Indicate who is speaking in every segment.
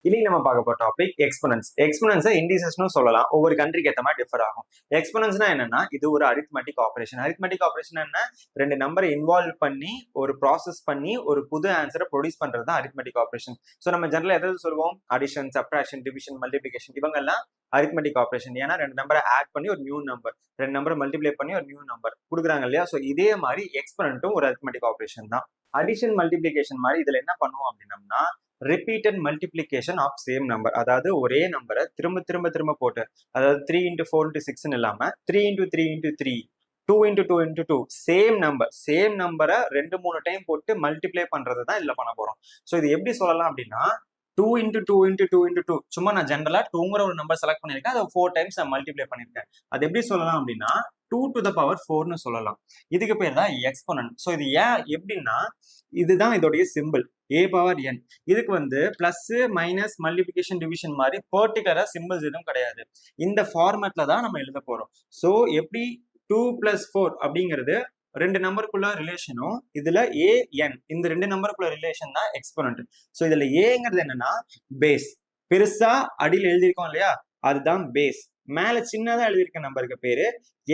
Speaker 1: இன்னைக்கு நம்ம பார்க்க போற டாபிக் எக்ஸ்போனன்ஸ். எக்ஸ்போனன்ஸை இண்டிசஸ்னு சொல்லலாம். ஒவ்வொரு கண்ட்ரிக்கு ஏற்ற மாதிரி டிஃபர் ஆகும். எக்ஸ்போனன்ஸ்னா என்னன்னா, இது ஒரு அரித்மெட்டிக் ஆபரேஷன். அரித்மெட்டிக் ஆபரேஷன் என்ன? ரெண்டு நம்பரை இன்வால்வ் பண்ணி ஒரு ப்ராசஸ் பண்ணி ஒரு புது ஆன்சரை ப்ரொடியூஸ் பண்றது தான் அரித்மெட்டிக் ஆபரேஷன். ஸோ நம்ம ஜெனரலா எதாவது சொல்லுவோம், அடிஷன், சப்ட்ராக்ஷன், டிவிஷன், மல்டிபிகேஷன், இவங்கெல்லாம் அரித்மெட்டிக் ஆபரேஷன். ஏன்னா ரெண்டு நம்பரை ஆட் பண்ணி ஒரு நியூ நம்பர், ரெண்டு நம்பரை மல்டிப்ளை பண்ணி ஒரு நியூ நம்பர் கொடுக்குறாங்க இல்லையா? ஸோ இதே மாதிரி எக்ஸ்போனன்ட்டும் ஒரு அரித்மெட்டிக் ஆபரேஷன் தான். அடிஷன் மல்டிபிளிகேஷன் மாதிரி இதுல என்ன பண்ணுவோம் அப்படின்னம்னா, repeated multiplication of same number. அதாவது ஒரே நம்பரை திரும்ப திரும்ப திரும்ப போட்டு, அதாவது 3 into 4 into 6 இல்லாம 3 into 3 into 3, 2 into 2 into 2, same நம்பரை 2-3 டைம் போட்டு மல்டிப்ளை பண்றது தான் இதுல பண்ண போறோம். ஸோ இது எப்படி சொல்லலாம் அப்படின்னா, 2 into 2 into 2 into 2, சும்மா நான் ஜென்ரலா 2ங்கிற ஒரு நம்பர் செலக்ட் பண்ணிருக்கேன், அதை 4 டைம்ஸ் நான் மல்டிப்ளை பண்ணிருக்கேன். அது எப்படி சொல்லலாம் அப்படின்னா 2 to the power 4ன்னு சொல்லலாம். இதுக்கு பேர் தான் எக்ஸ்போனன்ட். ஸோ இது ஏன் எப்படின்னா, இதுதான் இதோடைய சிம்பிள் a power n. இதுக்கு வந்து பிளஸ் மைனஸ் மல்டிபிகேஷன் டிவிஷன் மாதிரி பர்டிகுலரா சிம்பிள்ஸ் எதுவும் கிடையாது. இந்த ஃபார்மேட்ல தான் நம்ம எழுத போறோம். ஸோ எப்படி 2 plus 4 அப்படிங்கிறது ரெண்டு நம்பருக்குள்ள ரிலேஷனும், இதுல an இந்த ரெண்டு நம்பருக்குள்ள ரிலேஷன் தான் எக்ஸ்போனன்ட். ஸோ இதுல ஏங்கிறது என்னன்னா பேஸ். பெருசா அடியில் எழுதியிருக்கோம் இல்லையா, அதுதான் பேஸ். மேல சின்னதா எழுதியிருக்க நம்பருக்கு பேரு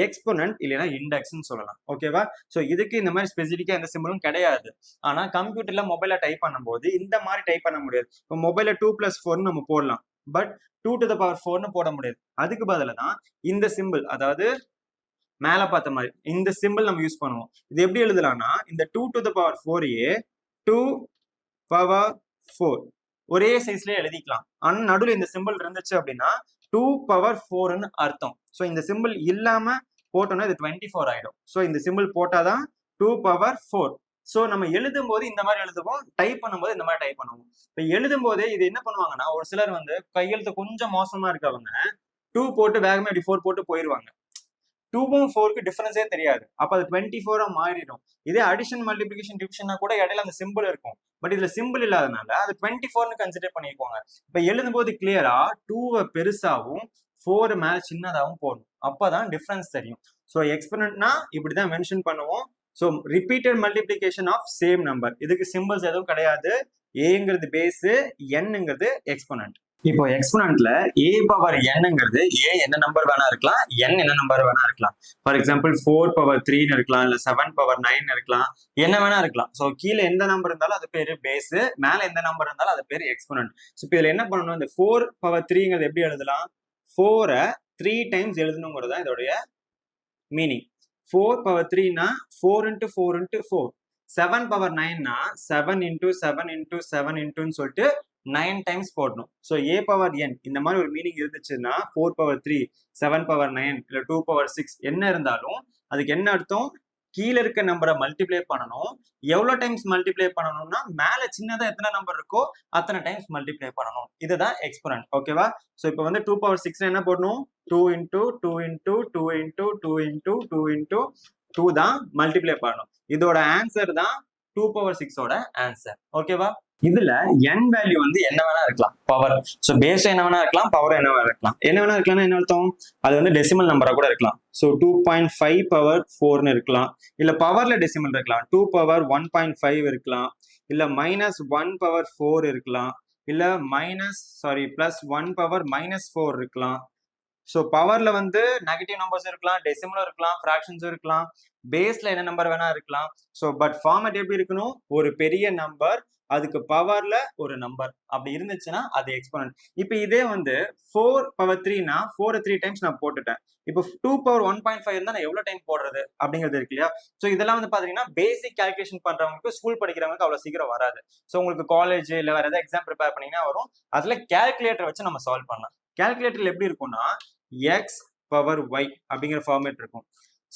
Speaker 1: எக்ஸ்போனன்ட் இல்லைன்னா இண்டெக்ஸ்ன்னு சொல்லலாம். ஓகேவா? ஸோ இதுக்கு இந்த மாதிரி ஸ்பெசிஃபிக்கா எந்த சிம்பிளும் கிடையாது. ஆனா கம்ப்யூட்டர்ல மொபைல டைப் பண்ணும்போது இந்த மாதிரி டைப் பண்ண முடியாது. இப்போ மொபைல 2 plus 4ன்னு நம்ம போடலாம், பட் 2 to the power 4ன்னு போட முடியாது. அதுக்கு பதிலா தான் இந்த சிம்பிள், அதாவது மேல பார்த்த மாதிரி இந்த சிம்பிள் நம்ம யூஸ் பண்ணுவோம். இது எப்படி எழுதலாம்னா, இந்த 2 to the power 4 2 power 4 ஒரே சைஸ்லயே எழுதிக்கலாம். ஆனா நடுவில் இந்த சிம்பிள் இருந்துச்சு அப்படின்னா 2 power 4ன்னு அர்த்தம். ஸோ இந்த சிம்பிள் இல்லாம போட்டோம்னா இது 24 ஆயிடும். ஸோ இந்த சிம்பிள் போட்டாதான் 2 power 4. ஸோ நம்ம எழுதும் போது இந்த மாதிரி எழுதுவோம், டைப் பண்ணும்போது இந்த மாதிரி டைப் பண்ணுவோம். இப்போ எழுதும் போது இது என்ன பண்ணுவாங்கன்னா, ஒரு சிலர் வந்து கையெழுத்து கொஞ்சம் மோசமா இருக்கவங்க 2 போட்டு வேகமா இப்படி 4 போட்டு போயிருவாங்க. 2க்கும் 4க்கு டிஃபரன்ஸே தெரியாது. அப்ப அது 24 மாறிடும். இதே அடிஷன் மல்டிபிகேஷன் டிவிஷனா கூட இடையில அந்த சிம்பிள் இருக்கும். பட் இதுல சிம்பிள் இல்லாதனால அது 24ன்னு கன்சிடர் பண்ணிக்குவாங்க. இப்ப எழுதும்போது கிளியரா 2 பெருசாவும் 4 மேல சின்னதாகவும் போடணும். அப்பதான் டிஃபரன்ஸ் தெரியும். ஸோ எக்ஸ்போனன்ட்னா இப்படிதான் மென்ஷன் பண்ணுவோம். So repeated multiplication of same number. இதுக்கு சிம்பிள்ஸ் எதுவும் கிடையாது. ஏங்கிறது பேஸ், என்னங்கிறது எக்ஸ்போனன்ட். இப்போ எக்ஸ்போனன்ட்ல a பவர் nங்கிறது a என்ன நம்பர் வேணா இருக்கலாம், n என்ன நம்பர் வேணா இருக்கலாம். ஃபார் எக்ஸாம்பிள் 4 பவர் 3ன்னு இருக்கலாம், இல்ல 7 பவர் 9 இருக்கலாம், என்ன வேணா இருக்கலாம். ஸோ கீழே எந்த நம்பர் இருந்தாலும் அது பேரு பேஸ், மேல எந்த நம்பர் இருந்தாலும் அது பேரு எக்ஸ்போனன்ட். ஸோ இப்போ இதுல என்ன பண்ணணும், இந்த 4 பவர் 3ங்கிறது எப்படி எழுதலாம், 4 3 டைம்ஸ் எழுதணுங்கிறது தான் இதோடைய மீனிங். 4 பவர் 3னா 4 into 4 into 4. 7 பவர் 9னா 7 into 7 into 7 intoன்னு சொல்லிட்டு 9 டைம்ஸ் போடணும். ஸோ a பவர் n இந்த மாதிரி ஒரு மீனிங் இருந்துச்சுன்னா 4 பவர் 3, 7 பவர் 9 இல்ல 2 பவர் 6 என்ன இருந்தாலும் அதுக்கு என்ன அர்த்தம், கீழே இருக்க நம்பரை மல்டிப்ளை பண்ணணும். எவ்வளவு டைம்ஸ் மல்டிப்ளை பண்ணணும்னா, மேல சின்னதா எத்தனை நம்பர் இருக்கோ அத்தனை டைம்ஸ் மல்டிப்ளை பண்ணணும். இதுதான் எக்ஸ்போனன்ட். ஓகேவா? ஸோ இப்போ வந்து 2 பவர் 6 என்ன போடணும், 2 into 2 into 2 into 2 into 2 into 2 தான் மல்டிப்ளை பண்ணணும். இதோட ஆன்சர் தான் 2 பவர் 6ஓட ஆன்சர். ஓகேவா? இதுல n வேல்யூ வந்து என்ன வேணா இருக்கலாம், பவர். ஸோ பேஸ் என்ன வேணா இருக்கலாம், பவர் என்ன வேணா இருக்கலாம். என்ன வேணா இருக்கலாம்னா என்ன அர்த்தம், அது வந்து டெசிமல் நம்பரா கூட இருக்கலாம். ஸோ 2.5 பவர் 4ன்னு இருக்கலாம், இல்ல பவர்ல டெசிமல் இருக்கலாம், 2 பவர் 1.5 இருக்கலாம், இல்ல -1 பவர் 4 இருக்கலாம், இல்ல பிளஸ் 1 பவர் -4 இருக்கலாம். ஸோ பவர்ல வந்து நெகட்டிவ் நம்பர்ஸ் இருக்கலாம், டெசிமலும் இருக்கலாம், ஃபிராக்ஷன்ஸும் இருக்கலாம், பேஸ்ல என்ன நம்பர் வேணா இருக்கலாம். ஸோ பட் ஃபார்மேட் எப்படி இருக்கணும், ஒரு பெரிய நம்பர் அதுக்கு பவர்ல ஒரு நம்பர் அப்படி இருந்துச்சுன்னா அது எக்ஸ்போனன்ட். இப்போ இதே வந்து 4 பவர் 3னா 4 3 டைம்ஸ் நான் போட்டுட்டேன். இப்போ 2 பவர் 1.5 இருந்தா நான் எவ்வளவு டைம் போடுறது அப்படிங்கிறது இருக்கு இல்லையா? ஸோ இதெல்லாம் வந்து பாத்தீங்கன்னா பேசிக் கால்குலேஷன் பண்றவங்களுக்கு, ஸ்கூல் படிக்கிறவங்களுக்கு அவ்வளவு சீக்கிரம் வராது. ஸோ உங்களுக்கு காலேஜ் இல்ல வேற ஏதாவது எக்ஸாம் ப்ரிப்பேர் பண்ணீங்கன்னா வரும். அதுல கால்குலேட்டர் வச்சு நம்ம சால்வ் பண்ணலாம். கால்குலேட்டர்ல எப்படி இருக்கும்னா எக்ஸ் பவர் ஒய் அப்படிங்கிற ஃபார்மேட் இருக்கும்.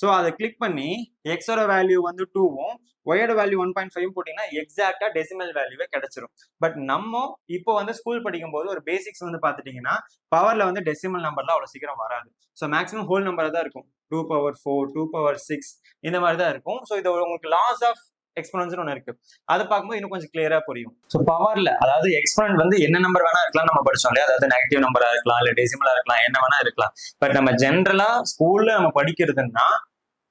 Speaker 1: ஸோ அதை கிளிக் பண்ணி எக்ஸோட வேல்யூ வந்து 2வும் ஒயோட வேல்யூ 1.5 போட்டீங்கன்னா எக்ஸாக்டா டெசிமல் வேல்யூவே கிடைச்சிரும். பட் நம்ம இப்போ வந்து ஸ்கூல் படிக்கும் போது ஒரு பேசிக்ஸ் வந்து பாத்துட்டீங்கன்னா பவர்ல வந்து டெசிமல் நம்பர்லாம் அவ்வளவு சீக்கிரம் வராது. ஸோ மேக்ஸிமம் ஹோல் நம்பர் தான் இருக்கும். 2 பவர் 4, 2 பவர் 6 இந்த மாதிரி தான் இருக்கும். ஸோ இது உங்களுக்கு லாஸ் ஆஃப் எக்ஸ்போனன்ட்ஸ் ஒன்று இருக்கு. அதை பார்க்கும்போது இன்னும் கொஞ்சம் கிளியரா புரியும். ஸோ பவர்ல அதாவது எக்ஸ்போனன்ட் வந்து என்ன நம்பர் வேணா இருக்கலாம், நம்ம படிச்சோம் இல்லையா, அதாவது நெகட்டிவ் நம்பரா இருக்கலாம், இல்ல டெசிமலா இருக்கலாம், என்ன வேணா இருக்கலாம். பட் நம்ம ஜென்ரலா ஸ்கூல்ல நம்ம படிக்கிறதுன்னா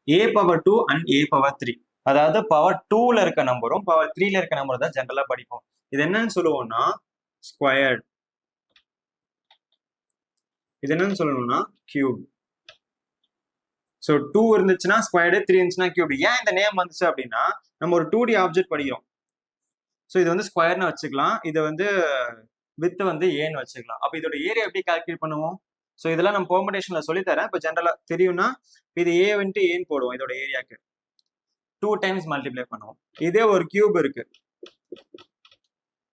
Speaker 1: a power 2 and a power 3, அதாவது பவர் 2ல இருக்க நம்பரும் பவர் 3ல இருக்க நம்பரும் தான் ஜென்ரலா படிப்போம். இது என்னன்னு சொல்லுவோம்னா ஸ்கொயர்ட். இது என்னன்னு சொல்லணும்னா கியூப். ஸோ 2 இருந்துச்சுன்னா ஸ்கொயர்டு, 3 இருந்துச்சுன்னா கியூப். ஏன் இந்த நேம் வந்துச்சு அப்படின்னா நம்ம ஒரு 2D ஆப்ஜெக்ட் படிக்கிறோம். ஸோ இது வந்து ஸ்கொயர்னு வச்சுக்கலாம், இது வந்து வித் வந்து ஏன்னு வச்சுக்கலாம். அப்போ இதோட ஏரியா எப்படி கால்குலேட் பண்ணுவோம்? ஸோ இதெல்லாம் நம்ம பெர்முடேஷன்ல சொல்லி தரேன். இப்போ ஜென்ரலா தெரியும்னா இது ஏ வந்துட்டு ஏன்னு போடுவோம். இதோட ஏரியாக்கு 2 டைம்ஸ் மல்டிப்ளை பண்ணுவோம். இதே ஒரு கியூப் இருக்கு.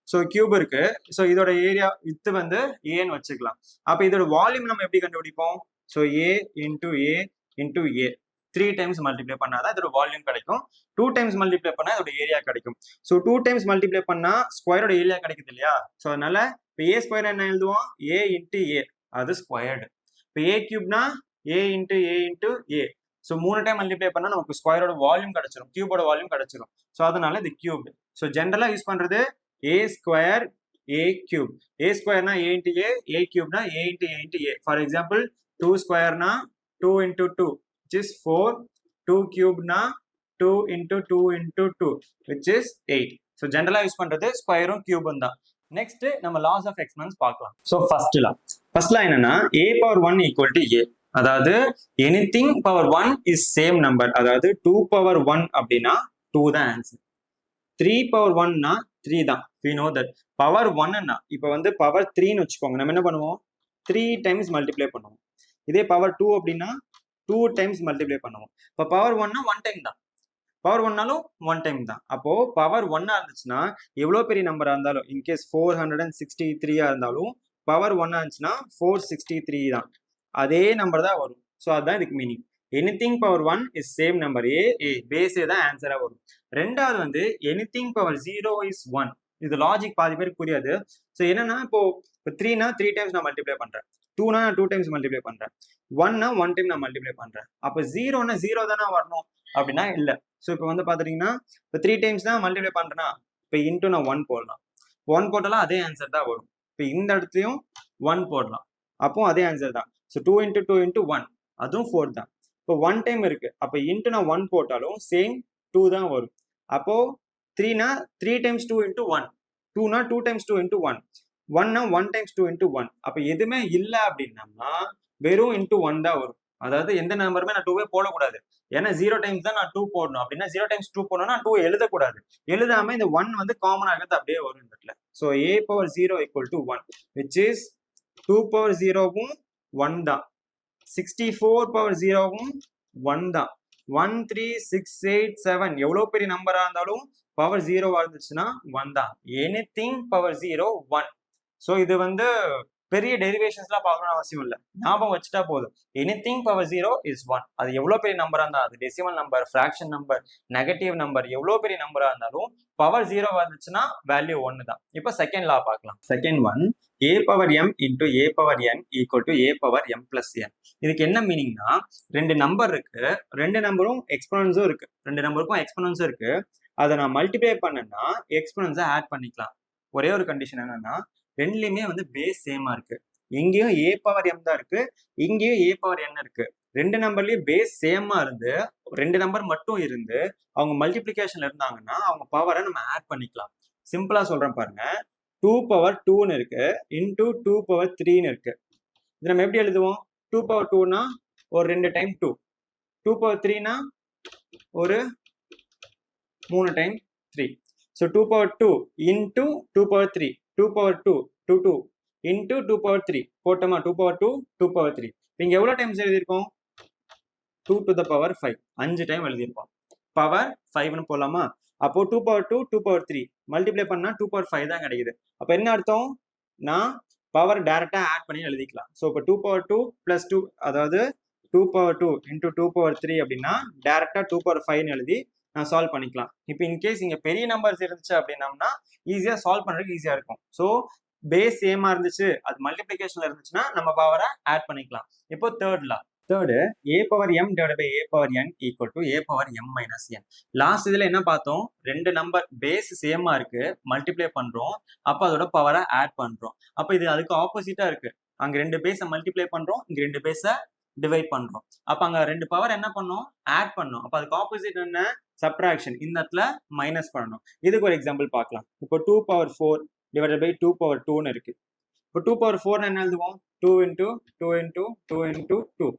Speaker 1: ஸோ கியூப் இருக்கு. ஸோ இதோட ஏரியா வித் வந்து ஏன்னு வச்சுக்கலாம். அப்போ இதோட வால்யூம் நம்ம எப்படி கண்டுபிடிப்போம்? ஸோ ஏ இன்டூ ஏ இன்டூ ஏ 3 டைம்ஸ் மல்டிப்ளை பண்ணாதான் இதோட வால்யூம் கிடைக்கும். 2 டைம்ஸ் மல்டிப்ளை பண்ணா இதோட ஏரியா கிடைக்கும். ஸோ 2 டைம்ஸ் மல்டிப்ளை பண்ணா ஸ்கொயரோட ஏரியா கிடைக்குது இல்லையா? ஸோ அதனால இப்போ ஏ ஸ்கொயர் என்ன எழுதுவோம்? ஏ இன்டூ ஏ, அது ஸ்கொயர்டு. இப்போ ஏ கியூப்னா A into A. So 3 time multiply பண்ணா நமக்கு ஸ்கொயரோட வால்யூம் கிடைச்சிடும், கியூபோட வால்யூம் கிடைச்சிடும். ஸோ அதனால இது கியூப். ஸோ ஜென்ரலா யூஸ் பண்றது A square A cube. A ஸ்கொயர்னா ஏ இன்டூ ஏ கியூப்னா A into A. For example 2 ஸ்கொயர்னா 2 into 2 which is 4, 2 cube na 2 into 2 into 2 which is 8. So generally use பண்றது ஸ்கொயரும் கியூபும் தான். நெக்ஸ்ட் நம்ம லாஸ் ஆஃப் எக்ஸ்போனன்ஸ் பார்க்கலாம். So first லா என்னன்னா a power 1 equal to a, அதாவது anything power 1 is same number, அதாவது 2 power 1 அப்படின்னா 2 தான் ஆன்சர். 3 power 1 னா 3 தான். we know that பவர் 1 னா இப்போ வந்து பவர் 3 ன்னு வச்சுக்கோங்க, நம்ம என்ன பண்ணுவோம்? 3 டைம்ஸ் மல்டிப்ளை பண்ணுவோம். இதே பவர் 2 அப்படின்னா 2 டைம்ஸ் மல்டிப்ளை பண்ணுவோம். இப்போ பவர் 1னா 1 டைம் தான், பவர் 1னாலும் 1 டைம் தான். அப்போ பவர் 1 இருந்துச்சுன்னா எவ்வளவு பெரிய நம்பரா இருந்தாலும், இன்கேஸ் 463 இருந்தாலும் பவர் 1 இருந்துச்சுன்னா 463 தான், அதே நம்பர் தான் வரும். ஸோ அதுதான் இதுக்கு meaning. Anything power 1 is same number. A பேஸே தான் ஆன்சரா வரும். ரெண்டாவது வந்து எனிதிங் பவர் 0 இஸ் 1. இது லாஜிக் பாதி பேருக்கு புரியாது. ஸோ என்னன்னா இப்போ 3னா 3 டைம்ஸ் நான் மல்டிப்ளை பண்றேன், 2னா 2 டைம்ஸ் மல்டிப்ளை பண்றேன், 1னா 1 டைம் நான் மல்டிப்ளை பண்றேன். அப்போ 0னா 0 தானே வரணும் அப்படின்னா இல்ல. ஸோ இப்போ வந்து பாத்துட்டீங்கன்னா இப்போ 3 டைம்ஸ் தான் மல்டிப்ளை பண்றேன்னா இப்போ இன்டூ நான் 1 போடலாம், 1 போட்டாலும் அதே ஆன்சர் தான் வரும். இப்போ இந்த இடத்துலயும் 1 போடலாம், அப்போ அதே ஆன்சர் தான். ஸோ 2 இன்டூ 2 இன்டூ 1 அதுவும் 4 தான். இப்போ 1 டைம் இருக்கு, அப்போ இன்டூ நான் 1 போட்டாலும் சேம் 2 தான் வரும். அப்போ 3னா 3 times 2 into 1, 2னா 2 times 2 into 1, 1னா 1 times 2 into 1. அப்போ எதுவுமே இல்லை அப்படின்னா வெறும் இன்டூ 1 தான் வரும். அதாவது எந்த நம்பருமே நான் 2வே போடக்கூடாது, ஏன்னா 0 டைம்ஸ் தான் நான் 2 போடணும். அப்படின்னா 0 டைம்ஸ் 2 போடணும்னா 2 எழுதக்கூடாது, எழுதாம இந்த 1 வந்து காமன் ஆகிறது அப்படியே வரும் இந்த இடத்துல. So a power 0 equal to 1 which is 2 power 0வும் 1 தான், 64 பவர் 0வும் 1 தான், 1 3 6 8 7 எவ்வளவு பெரிய நம்பரா இருந்தாலும் பவர் 0 இருந்துச்சுன்னா 1 தான். Anything power 0 1. ஸோ இது வந்து பெரிய டெரிவேஷன்ஸ்லாம் பார்க்கணும்னு அவசியம் இல்லை, ஞாபகம் வச்சுட்டா போதும். Anything power 0 is 1. அது எவ்வளவு பெரிய நம்பரா இருந்தா, அது decimal number, fraction number, negative number, எவ்வளவு பெரிய நம்பரா இருந்தாலும் பவர் 0 வந்துச்சுன்னா வேல்யூ 1 தான். இப்போ செகண்ட் லா பார்க்கலாம். Second one, a power m into a power n equal to a power m plus n. இதுக்கு என்ன மீனிங்னா, ரெண்டு நம்பர் இருக்கு, ரெண்டு நம்பரும் எக்ஸ்போனன்ஸும் இருக்கு, ரெண்டு நம்பருக்கும் எக்ஸ்போனன்ஸும் இருக்கு. அதை நான் மல்டிப்ளை பண்ணேன்னா எக்ஸ்போனன்ஸை ஆட் பண்ணிக்கலாம். ஒரே ஒரு கண்டிஷன் என்னன்னா, ரெண்டுலயுமே வந்து பேஸ் சேமா இருக்கு. இங்கேயும் a பவர் m தான் இருக்கு, இங்கேயும் a பவர் n இருக்கு. ரெண்டு நம்பர்லயும் பேஸ் சேமா இருந்து ரெண்டு நம்பர் மட்டும் இருந்து அவங்க மல்டிப்ளிகேஷன்ல இருந்தாங்கன்னா அவங்க பவரை நம்ம ஆட் பண்ணிக்கலாம். சிம்பிளா சொல்றேன் பாருங்க, 2 பவர் 2ன்னு இருக்கு இன்டூ 2 பவர் 3ன்னு இருக்கு. இது நம்ம எப்படி எழுதுவோம்? 2 பவர் 2னா ஒரு 2 டைம் 2, 2 பவர் 3னா ஒரு 3 time 3. So 2 power 2 into 2 power 3, 2 power 2 2 2 into 2 power 3 போட்டோமா, 2 பவர் 2 2 பவர் 3. இங்க எவ்வளவு டைம்ஸ் எழுதியிருக்கோம்? 2 டு த பவர் 5, 5 டைம் எழுதியிருக்கோம். பவர் 5ன்னு போடலாமா? அப்போ 2 பவர் 2 2 பவர் 3 மல்டிப்ளை பண்ணா 2 பவர் 5 தான் கிடைக்குது. அப்போ என்ன அர்த்தம்? நான் பவர் டைரக்டா ஆட் பண்ணி எழுதிக்கலாம். ஸோ இப்போ 2 பவர் 2 பிளஸ் 2, அதாவது 2 பவர் 2 இன்டூ 2 பவர் 3 அப்படின்னா டைரக்டா 2 பவர் 5ன்னு எழுதி நான் சால்வ் பண்ணிக்கலாம். இப்போ இன்கேஸ் இங்க பெரிய நம்பர்ஸ் இருந்துச்சு அப்படின்னம்னா ஈஸியா சால்வ் பண்றதுக்கு ஈஸியா இருக்கும். ஸோ பேஸ் சேமா இருந்துச்சு, அது மல்டிப்ளிகேஷன்ல இருந்துச்சுன்னா நம்ம பவரை ஆட் பண்ணிக்கலாம். இப்போ third a power m divide by a power n equal to a power m minus n. Last இதுல என்ன பார்த்தோம்? ரெண்டு நம்பர் பேஸ் சேமா இருக்கு, மல்டிப்ளை பண்றோம், அப்ப அதோட பவரை ஆட் பண்றோம். அப்ப இது அதுக்கு ஆப்போசிட்டா இருக்கு. அங்க ரெண்டு பேஸை மல்டிப்ளை பண்றோம், இங்க ரெண்டு பேஸை டிவைட் பண்றோம். அப்ப அங்க ரெண்டு பவர் என்ன பண்ணோம்? ஆட் பண்ணோம். அப்ப அதுக்கு ஆப்போசிட் என்ன? சப்ட்ராக்ஷன். இந்த இடத்துல மைனஸ் பண்ணணும். இதுக்கு ஒரு எக்ஸாம்பிள் பார்க்கலாம். இப்போ 2 பவர் 4 டிவைட் பை 2 பவர் 2ன்னு இருக்கு. இப்போ 2 பவர் 4 என்ன எழுதுவோம்? 2 into 2 into 2 into 2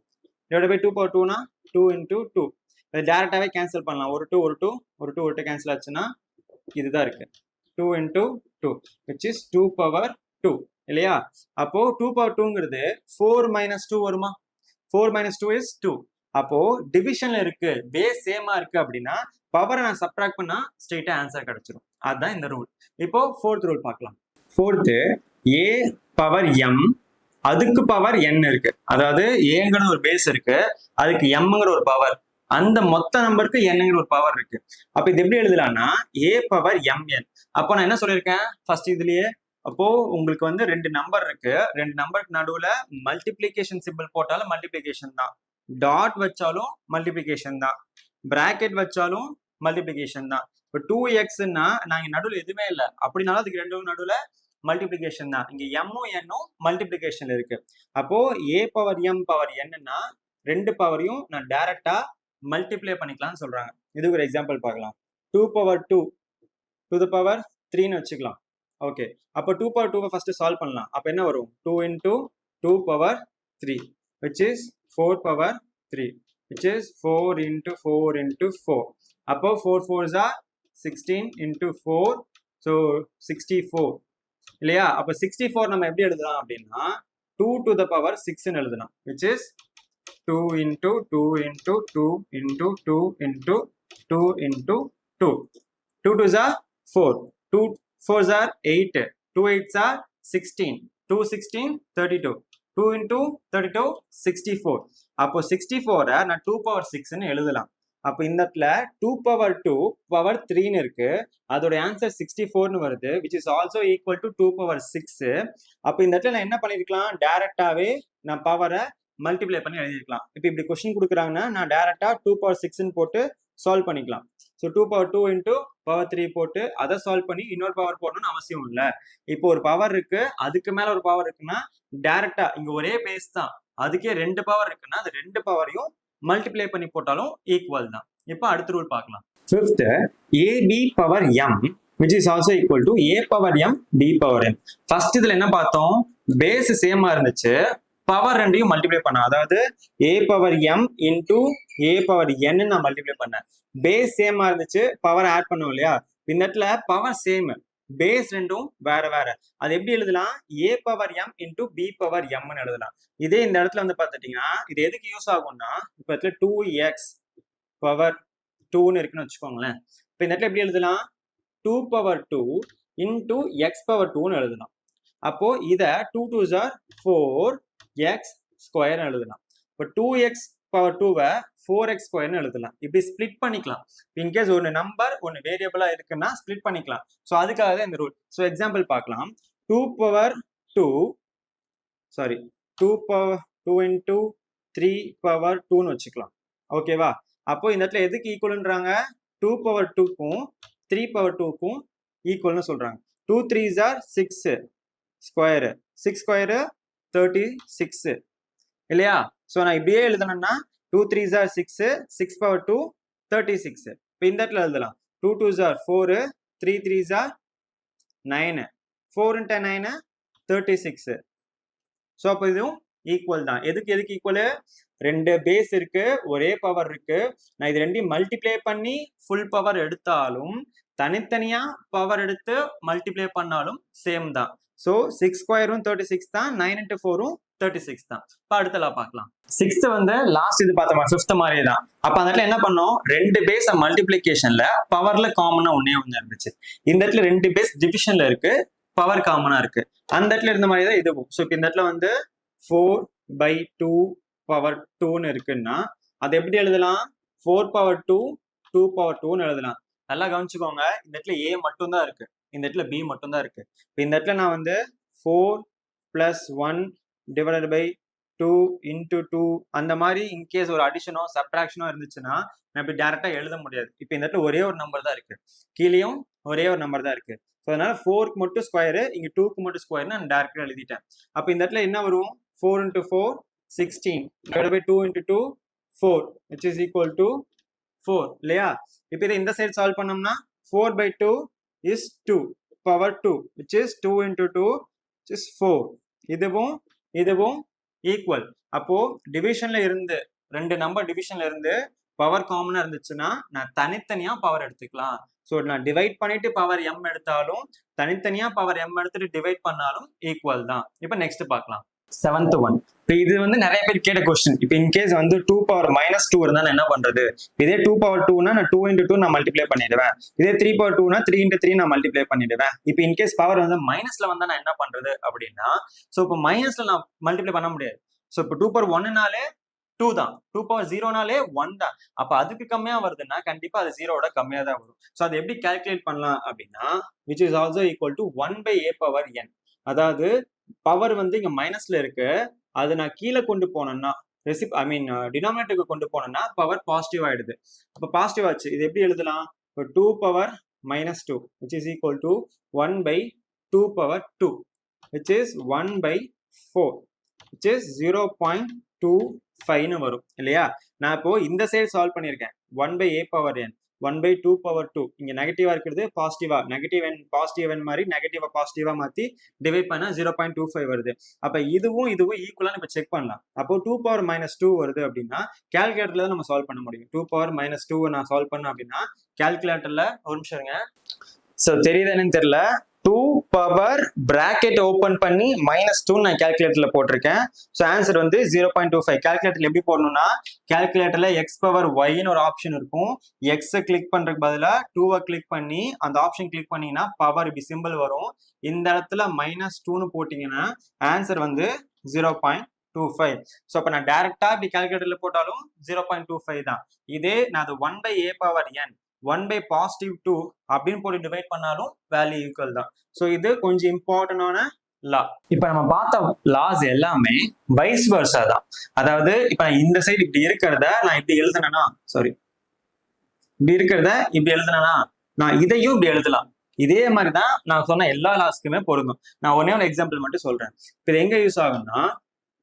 Speaker 1: divided by 2 power 2 னா 2 into 2. இதை டைரக்டாவே கேன்சல் பண்ணலாம். ஒரு 2 ஒரு 2 ஒரு 2 ஒரு 2 கேன்சல் ஆச்சுன்னா இதுதான் இருக்கு 2 into 2 which is 2 power 2 இல்லையா? அப்போ 2 power 2ங்கிறது 4 minus 2 வருமா? 4 minus 2 is 2. அப்போ டிவிஷன்ல இருக்கு, பேஸ் சேமா இருக்கு அப்படின்னா பவரை நான் சப்ட்ராக்ட் பண்ணா ஸ்ட்ரெயிட்டா ஆன்சர் கிடைச்சிரும். அதுதான் இந்த ரூல். இப்போ ஃபோர்த் ரூல் பார்க்கலாம். ஃபோர்த்து a பவர் m அதுக்கு பவர் n இருக்கு. அதாவது ஏங்கிறது ஒரு பேஸ் இருக்கு, அதுக்கு mங்கிற ஒரு பவர், அந்த மொத்த நம்பருக்கு என்னங்கிற ஒரு பவர் இருக்கு. அப்ப இது எப்படி எழுதலாம்னா a பவர் mn. அப்போ நான் என்ன சொல்லியிருக்கேன் ஃபர்ஸ்ட் இதுலயே, அப்போ உங்களுக்கு வந்து ரெண்டு நம்பர் இருக்கு, ரெண்டு நம்பருக்கு நடுவுல மல்டிப்ளிகேஷன் சிம்பிள் போட்டாலும் மல்டிப்ளிகேஷன் தான், டாட் வச்சாலும் மல்டிப்ளிகேஷன் தான், பிராக்கெட் வச்சாலும் மல்டிப்ளிகேஷன் தான். இப்போ 2xன்னா நாங்க நடுவில் எதுவுமே இல்லை அப்படின்னாலும் அதுக்கு ரெண்டும் நடுவுல மல்டிப்ளிகேஷன் தான். இங்க எம்மும் என்னும் மல்டிப்ளிகேஷன் இருக்கு. அப்போ a பவர் m பவர் என்னன்னா ரெண்டு பவரையும் நான் டைரக்டா மல்டிப்ளை பண்ணிக்கலாம்னு சொல்றாங்க. இதுக்கு ஒரு எக்ஸாம்பிள் பார்க்கலாம். 2 பவர் 2 டு தி பவர் 3ன்னு வச்சுக்கலாம். ஓகே, அப்போ 2 பவர் 2 ஃபர்ஸ்ட் சால்வ் பண்ணலாம். அப்போ என்ன வரும் 2 into 2 power 3 which is 4 power 3 which is 4 into 4 into 4. அப்போ 4 4s are 16 into 4 so 64 இல்லையா? அப்போ 64 நம்ம எப்படி எழுதலாம் அப்படின்னா 2 to the power 6ன்னு எழுதலாம் which is 2 into 2 into 2 into 2 into 2 into 2. 2 2s are 4, 2 4s are 8, 2 8s are 16, 2 16 32, 2 into 32 64. அப்போ 64 நான் 2 power 6ன்னு எழுதலாம். அப்போ இந்த இடத்துல 2 power 2 power 3ன்னு இருக்கு, அதோட ஆன்சர் 64ன்னு வருது which is also equal to 2 power 6. அப்போ இந்த இடத்துல நான் என்ன பண்ணிருக்கலாம், டைரக்டாவே நான் பவரை மல்டிப்ளை பண்ணி எழுதிருக்கலாம். இப்போ இப்படி கொஸ்டின் கொடுக்குறாங்கன்னா நான் டைரக்டா 2 power 6ன்னு போட்டு சால்வ் பண்ணிக்கலாம். ஸோ 2 power 2 into power 3 போட்டு அதை சால்வ் பண்ணி இன்னொரு பவர் போடணும்னு அவசியம் இல்லை. இப்போ ஒரு பவர் இருக்கு, அதுக்கு மேல ஒரு பவர் இருக்குன்னா டைரக்டா இங்க ஒரே பேஸ் தான், அதுக்கே ரெண்டு பவர் இருக்குன்னா அது ரெண்டு பவரையும் மல்டிப்ளை பண்ணி போட்டாலும் ஈக்குவல் தான். இப்போ அடுத்த ரூல் பார்க்கலாம். Fifth ab power m which is also equal to a power m b power m. First இதுல என்ன பார்த்தோம், பேஸ் சேமா இருந்துச்சு, பவர் ரெண்டையும் மல்டிப்ளை பண்ண, அதாவது a power m into a power n நான் மல்டிப்ளை பண்ணேன். பேஸ் சேமா இருந்துச்சு, பவர் ஆட் பண்ணோம் இல்லையா? இந்த இடத்துல பவர் சேம், பேஸ் ரெண்டும் வேற வேற. அது எப்படி எழுதலாம், a power m into b power mன்னு எழுதலாம். இதே இந்த இடத்துல வந்து பார்த்துட்டீங்கன்னா இது எதுக்கு யூஸ் ஆகும்னா, இப்போ இடத்துல 2x பவர் 2ன்னு இருக்குன்னு வச்சுக்கோங்களேன். இப்போ இந்த இடத்துல எப்படி எழுதலாம், 2 பவர் 2 into x பவர் 2ன்னு எழுதலாம். அப்போ இத 2 2s are 4x ஸ்கொயர் எழுதலாம். இப்போ 2x பவர் 2வை 4x ஸ்கொயர்னு எழுதலாம். இப்படி ஸ்பிளிட் பண்ணிக்கலாம். இன்கேஸ் ஒரு நம்பர் ஒன்று வேரியபிளா இருக்குன்னா ஸ்பிளிட் பண்ணிக்கலாம். ஸோ அதுக்காக தான் இந்த ரூல். ஸோ எக்ஸாம்பிள் பார்க்கலாம். 2 power 2 sorry 2 power 2 into 3 power 2ன்னு வச்சுக்கலாம். ஓகேவா? அப்போ இந்த இடத்துல எதுக்கு ஈக்குவல்ன்றாங்க, 2 பவர் 2க்கும் 3 பவர் 2க்கும் ஈக்குவல்னு சொல்றாங்க. 2 3s are 6 ஸ்கொயர், 6 ஸ்கொயர் 36 இல்லையா? ஸோ நான் இப்படியே எழுதணும்னா 2 3s are 6, 6 power 2 36. இப்போ இந்த இடத்துல எழுதலாம் 2 2s are 4, 3 3s are 9, 4 into 9 36. So அப்போ இதுவும் ஈக்குவல் தான். எதுக்கு எதுக்கு ஈக்குவல், ரெண்டு பேஸ் இருக்கு, ஒரே பவர் இருக்கு, நான் இது ரெண்டையும் மல்டிப்ளை பண்ணி ஃபுல் பவர் எடுத்தாலும் தனித்தனியா பவர் எடுத்து மல்டிப்ளை பண்ணாலும் சேம் தான். ஸோ 6 ஸ்கொயரும் 36 தான், 9 into 4ம் 36 தான். இப்போ அடுத்தலாம் பார்க்கலாம். 6th வந்து லாஸ்ட் இது பார்த்தோமா, 5th மாதிரியே தான். அப்போ அந்த இடத்துல என்ன பண்ணோம், ரெண்டு பேஸ் மல்டிப்ளிகேஷன்ல பவர்ல காமனா ஒன்னே ஒன்று இருந்துச்சு. இந்த இடத்துல ரெண்டு பேஸ் டிவிஷன்ல இருக்கு, பவர் காமனா இருக்கு. அந்த இடத்துல இருந்த மாதிரி தான் இதுவும். ஸோ இப்போ இந்த இடத்துல வந்து 4/2 பவர் 2ன்னு இருக்குன்னா அது எப்படி எழுதலாம், 4 பவர் 2 2 பவர் 2ன்னு எழுதலாம். நல்லா கவனிச்சுக்கோங்க, இந்த இடத்துல a மட்டும் தான் இருக்கு, இந்த இடத்துல b மட்டும் தான் இருக்கு. இப்போ இந்த இடத்துல நான் வந்து 4 + 1 டிவைடட் பை 2 into 2 அந்த மாதிரி இன்கேஸ் ஒரு அடிஷனோ சப்ட்ராக்ஷனோ இருந்துச்சுன்னா நான் இப்படி டைரக்டா எழுத முடியாது. இப்போ இந்த இடத்துல ஒரே ஒரு நம்பர் தான் இருக்கு, கீழேயும் ஒரே ஒரு நம்பர் தான் இருக்கு. ஸோ அதனால 4க்கு மட்டும் ஸ்கொயரு, இங்க 2க்கு மட்டும் ஸ்கொயர்னு நான் டைரக்டா எழுதிட்டேன். அப்போ இந்த இடத்துல என்ன வரும், 4 into 4 16 divided by 2 into 2 4 which is equal to 4 இல்லையா? இப்போ இதை இந்த சைடு சால்வ் பண்ணோம்னா 4/2 is 2 power 2 which is 2 into 2 which is 4. இதுவும் இதுவும் ஈக்குவல். அப்போ டிவிஷன்ல இருந்து ரெண்டு நம்பர் டிவிஷன்ல இருந்து பவர் காமனா இருந்துச்சுன்னா நான் தனித்தனியா பவர் எடுத்துக்கலாம். ஸோ நான் டிவைட் பண்ணிட்டு பவர் m எடுத்தாலும் தனித்தனியா பவர் m எடுத்துட்டு டிவைட் பண்ணாலும் ஈக்குவல் தான். இப்போ நெக்ஸ்ட் பார்க்கலாம். 7th one. இப்போ இது வந்து நிறைய பேர் கேட்ட கொஸ்டின். இப்போ இன்கேஸ் வந்து 2 பவர் -2 இருந்தா நான் என்ன பண்றது? இதே 2 பவர் 2னா நான் 2 × 2 நான் மல்டிப்ளை பண்ணிடுவேன். இதே 3 பவர் 2னா 3 × 3 நான் மல்டிப்ளை பண்ணிடுவேன். இப்போ இன்கேஸ் பவர் வந்து மைனஸ்ல வந்தா நான் என்ன பண்றது அப்படின்னா, ஸோ இப்போ மைனஸ்ல நான் மல்டிப்ளை பண்ண முடியாது. ஸோ இப்போ 2 பவர் 1னாலே 2 தான், 2 பவர் 0னாலே 1 தான். அப்ப அதுக்கு கம்மியா வருதுன்னா கண்டிப்பா அது 0வோட கம்மியா தான் வரும். ஸோ அதை எப்படி கால்குலேட் பண்ணலாம் அப்படின்னா, which is also equal to 1/a power n. அதாவது பவர் வந்து இங்க மைனஸ்ல இருக்கு, அது நான் கீழே கொண்டு போனேன்னா டினாமினேட்டருக்கு கொண்டு போனேன்னா பவர் பாசிட்டிவ் ஆயிடுது. அப்ப பாசிட்டிவ் ஆச்சு. இது எப்படி எழுதலாம்? 2 power -2 which is equal to 1/2 power 2 which is 1/4 which is 0.25 வரும் இல்லையா? நான் இப்போ இந்த சைடு சால்வ் பண்ணியிருக்கேன். 1/a power n 1/2 power 2 இங்க நெகட்டிவா இருக்கிறது பாசிட்டிவா, நெகட்டிவ் n பாசிட்டிவ் n மாதிரி நெகட்டிவா பாசிட்டிவா மாத்தி டிவைட் பண்ணா 0.25 வருது. அப்ப இதுவும் ஈக்குவலா இப்ப செக் பண்ணலாம். அப்போ 2 பவர் -2 வருது அப்படின்னா கால்குலேட்டர்ல தான் நம்ம சால்வ் பண்ண முடியும். 2 பவர் -2 நான் சால்வ் பண்ணேன் அப்படின்னா கால்குலேட்டர்ல ஒரு நிமிஷம் இருங்க. சோ தெரியுது என்னன்னு தெரியல. 2 பவர் பிராக்கெட் ஓபன் பண்ணி -2 நான் கால்குலேட்டர்ல போட்டிருக்கேன். ஸோ ஆன்சர் வந்து 0.25. கால்குலேட்டர்ல எப்படி போடணும்னா, கால்குலேட்டர்ல எக்ஸ் பவர் ஒய்னு ஒரு ஆப்ஷன் இருக்கும். எக்ஸை கிளிக் பண்றதுக்கு பதிலா 2வை கிளிக் பண்ணி அந்த ஆப்ஷன் கிளிக் பண்ணீங்கன்னா பவர் இப்படி சிம்பிள் வரும். இந்த இடத்துல -2ன்னு போட்டீங்கன்னா ஆன்சர் வந்து 0.25. ஸோ அப்ப நான் டைரக்டா இப்படி கால்குலேட்டர்ல போட்டாலும் 0.25 தான். இதே நான் அது 1/a பவர் n 1/+2 அப்படின்னு போட்டு டிவைட் பண்ணாலும் வேல்யூ ஈக்குவல் தான். ஸோ இது கொஞ்சம் இம்பார்ட்டன்டான லா. இப்ப நம்ம பார்த்த லாஸ் எல்லாமே வைஸ் வர்சா தான். அதாவது இப்ப இந்த சைடு இப்படி இருக்கிறத நான் இப்படி எழுதுனேன்னா, இப்படி இருக்கிறத இப்படி எழுதுனேன்னா நான் இதையும் இப்படி எழுதலாம். இதே மாதிரி தான் நான் சொன்ன எல்லா லாஸ்க்குமே பொருந்தும். நான் ஒன்னே ஒரு எக்ஸாம்பிள் மட்டும் சொல்றேன். இப்போ இது எங்க யூஸ் ஆகும்னா,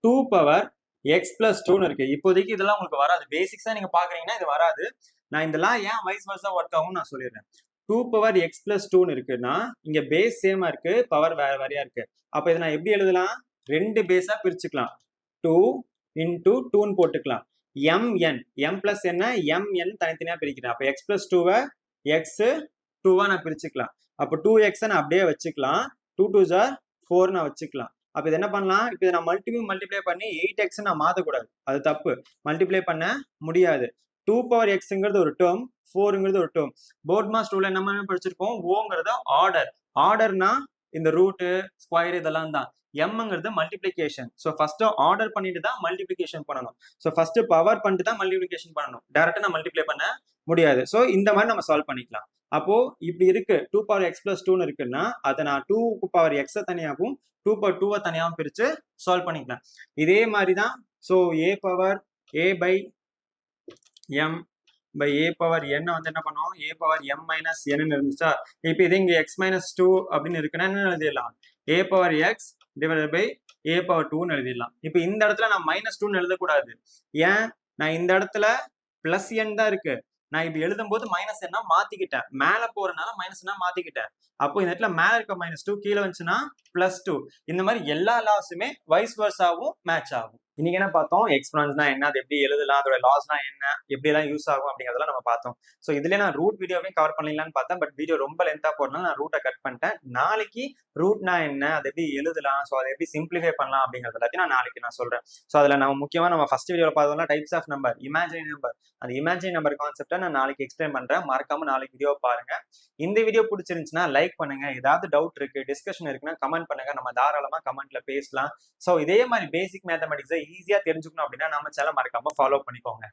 Speaker 1: 2 பவர் x+2ன்னு இருக்கு. இப்போதைக்கு இதெல்லாம் உங்களுக்கு வராது. பேசிக்ஸா நீங்க பாக்குறீங்கன்னா இது வராது. நான் இந்த லா ஏன் வைஸ் வர்சா ஒர்க் ஆகும் நான் சொல்லிடுறேன். 2 பவர் x+2ன்னு இருக்குன்னா இங்க பேஸ் சேமா இருக்கு, பவர் வேற வேறையா இருக்கு. அப்ப இதை நான் எப்படி எழுதலாம்? ரெண்டு பேஸா பிரிச்சுக்கலாம். 2 × 2ன்னு போட்டுக்கலாம். mn m plus என்ன mn தனித்தனியா பிரிக்கிறேன். அப்ப x+2வை x2வா நான் பிரிச்சுக்கலாம். அப்ப 2x நான் அப்படியே வச்சுக்கலாம். 2 2s are 4 நான் வச்சுக்கலாம். அப்ப இது என்ன பண்ணலாம்? இப்ப நான் மல்டிப்ளை பண்ணி 8x நான் மாத்தக்கூடாது, அது தப்பு. மல்டிப்ளை பண்ண முடியாது. 2 பவர் xங்கிறது ஒரு டேர்ம், 4ங்கிறது ஒரு டேர்ம். போர்ட் மாஸ் ரூல்ல நம்ம படிச்சிருப்போம், ஓங்கிறது ஆர்டர். ஆர்டர்னா இந்த ரூட், ஸ்கொயர் இதெல்லாம் தான். mங்கிறது மல்டிப்ளிகேஷன். ஸோ ஃபர்ஸ்ட் ஆர்டர் பண்ணிட்டு தான் மல்டிப்ளிகேஷன் பண்ணணும். ஸோ ஃபர்ஸ்ட் பவர் பண்ணிட்டு தான் மல்டிப்ளிகேஷன் பண்ணணும். டைரக்டா நான் மல்டிப்ளை பண்ண முடியாது. ஸோ இந்த மாதிரி நம்ம சால்வ் பண்ணிக்கலாம். அப்போ இப்படி இருக்கு, 2 பவர் x+2ன்னு இருக்குன்னா அதை நான் 2 பவர் x தனியாகவும் 2 பவர் 2வை தனியாகவும் பிரிச்சு சால்வ் பண்ணிக்கலாம். இதே மாதிரி தான். So a power a by m by a power n வந்து என்ன பண்ணுவோம்? a power m minus n இருந்துச்சா, இப்போ இது இங்க x -2 அப்படின்னு இருக்குன்னா என்ன எழுதிடலாம்? a power x divided by a power 2ன்னு எழுதிடலாம். இப்போ இந்த இடத்துல நான் -2ன்னு எழுதக்கூடாது. ஏன்? நான் இந்த இடத்துல பிளஸ் n தான் இருக்கு. நான் இப்படி எழுதும் போது -n மாத்திக்கிட்டேன். மேல போறதுனால -n மாத்திக்கிட்டேன். அப்போ இந்த இடத்துல மேல இருக்க -2 கீழே வந்துச்சுன்னா +2. இந்த மாதிரி எல்லா லாஸுமே வைஸ் வர்சாவும் மேட்ச் ஆகும். இன்னைக்கு என்ன பார்த்தோம்? எக்ஸ்பொனன்ட்ஸ்னா என்ன, அது எப்படி எழுதலாம், அதோட லாஸ்னா என்ன, எப்படி எல்லாம் யூஸ் ஆகும் அப்படிங்கறதெல்லாம் நம்ம பார்த்தோம். ஸோ இதுல நான் ரூட் வீடியோவையும் கவர் பண்ணலாம்னு பார்த்தேன். பட் வீடியோ ரொம்ப லென்த்தா போறதுனால நான் ரூட்டை கட் பண்ணிட்டேன். நாளைக்கு ரூட்னா என்ன, அதை எப்படி எழுதலாம், ஸோ அதை எப்படி சிம்பிளிஃபை பண்ணலாம் அப்படிங்கறது எல்லாத்தையும் நான் நாளைக்கு நான் சொல்றேன். ஸோ அதுல நம்ம முக்கியமா நம்ம ஃபர்ஸ்ட் வீடியோல பார்த்தோம்னா types of number, imaginary number, அந்த இமேஜினரி நம்பர் கான்செப்டை நான் நாளைக்கு எக்ஸ்பிளைன் பண்றேன். மறக்காம நாளைக்கு வீடியோ பாருங்க. இந்த வீடியோ பிடிச்சிருந்துச்சுன்னா லைக் பண்ணுங்க. ஏதாவது டவுட் இருக்கு, டிஸ்கஷன் இருக்குன்னா கமெண்ட் பண்ணுங்க. நம்ம தாராளமா கமெண்ட்ல பேசலாம். ஸோ இதே மாதிரி பேசிக் மேத்தமெட்டிக்ஸை ஈஸியா தெரிஞ்சுக்கணும் அப்படின்னா நம்ம சேனல் மறக்காம ஃபாலோ பண்ணிக்கோங்க.